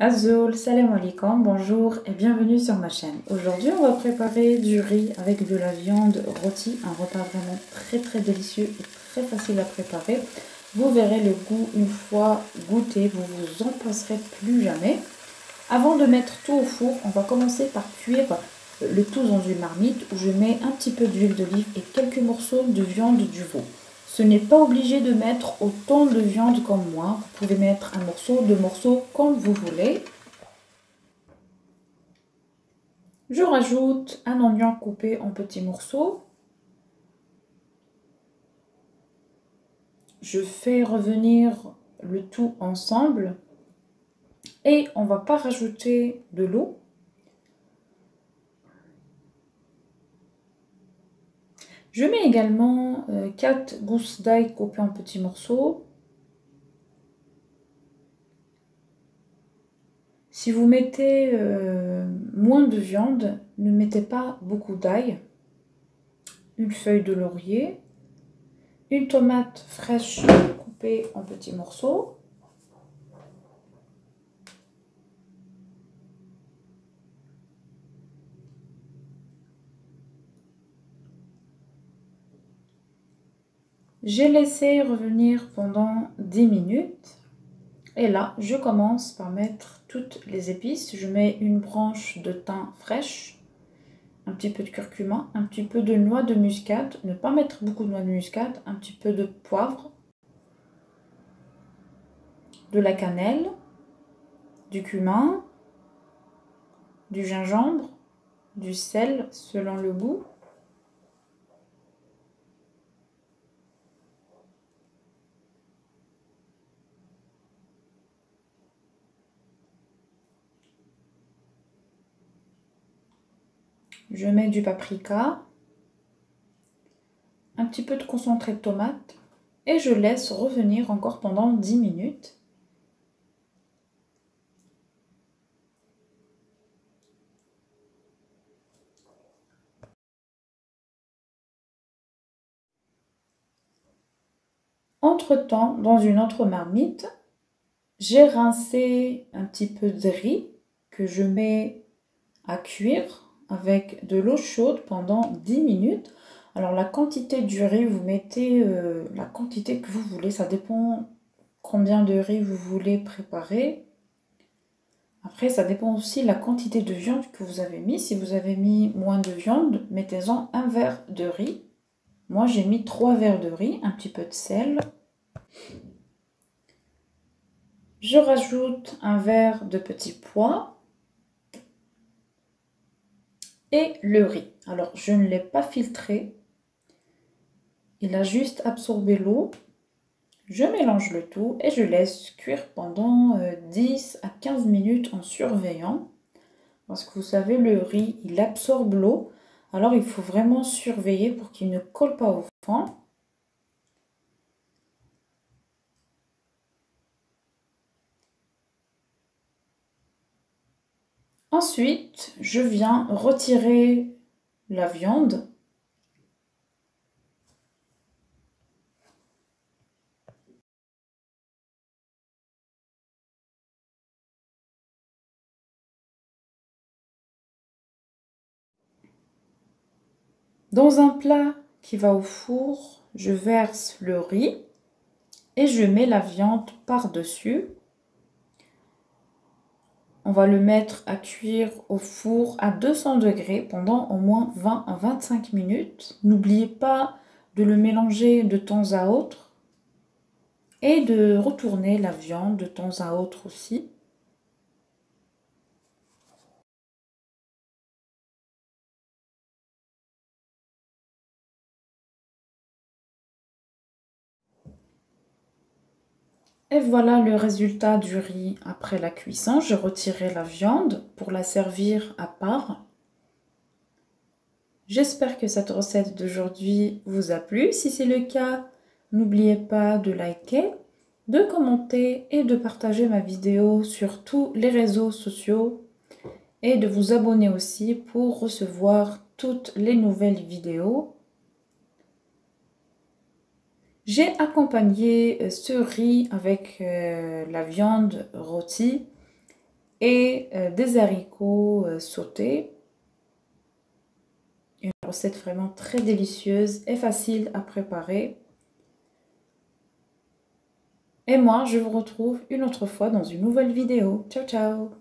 Azul, salam alaikum, bonjour et bienvenue sur ma chaîne. Aujourd'hui, on va préparer du riz avec de la viande rôtie, un repas vraiment très délicieux et très facile à préparer. Vous verrez le goût une fois goûté, vous vous en passerez plus jamais. Avant de mettre tout au four, on va commencer par cuire le tout dans une marmite où je mets un petit peu d'huile d'olive et quelques morceaux de viande du veau. Ce n'est pas obligé de mettre autant de viande comme moi. Vous pouvez mettre un morceau, deux morceaux, comme vous voulez. Je rajoute un oignon coupé en petits morceaux. Je fais revenir le tout ensemble. Et on ne va pas rajouter de l'eau. Je mets également 4 gousses d'ail coupées en petits morceaux. Si vous mettez moins de viande, ne mettez pas beaucoup d'ail. Une feuille de laurier. Une tomate fraîche coupée en petits morceaux. J'ai laissé revenir pendant 10 minutes. Et là, je commence par mettre toutes les épices. Je mets une branche de thym fraîche, un petit peu de curcuma, un petit peu de noix de muscade. Ne pas mettre beaucoup de noix de muscade, un petit peu de poivre, de la cannelle, du cumin, du gingembre, du sel selon le goût. Je mets du paprika, un petit peu de concentré de tomate et je laisse revenir encore pendant 10 minutes. Entre-temps, dans une autre marmite, j'ai rincé un petit peu de riz que je mets à cuire avec de l'eau chaude pendant 10 minutes. Alors la quantité du riz, vous mettez la quantité que vous voulez, ça dépend combien de riz vous voulez préparer. Après, ça dépend aussi de la quantité de viande que vous avez mis. Si vous avez mis moins de viande, mettez-en un verre de riz. Moi, j'ai mis 3 verres de riz, un petit peu de sel. Je rajoute un verre de petits pois et le riz. Alors, je ne l'ai pas filtré. Il a juste absorbé l'eau. Je mélange le tout et je laisse cuire pendant 10 à 15 minutes en surveillant. Parce que vous savez, le riz, il absorbe l'eau. Alors, il faut vraiment surveiller pour qu'il ne colle pas au fond. Ensuite, je viens retirer la viande. Dans un plat qui va au four, je verse le riz et je mets la viande par-dessus. On va le mettre à cuire au four à 200 degrés pendant au moins 20 à 25 minutes. N'oubliez pas de le mélanger de temps à autre et de retourner la viande de temps à autre aussi. Et voilà le résultat du riz après la cuisson. J'ai retiré la viande pour la servir à part. J'espère que cette recette d'aujourd'hui vous a plu. Si c'est le cas, n'oubliez pas de liker, de commenter et de partager ma vidéo sur tous les réseaux sociaux et de vous abonner aussi pour recevoir toutes les nouvelles vidéos. J'ai accompagné ce riz avec la viande rôtie et des haricots sautés. Une recette vraiment très délicieuse et facile à préparer. Et moi, je vous retrouve une autre fois dans une nouvelle vidéo. Ciao, ciao!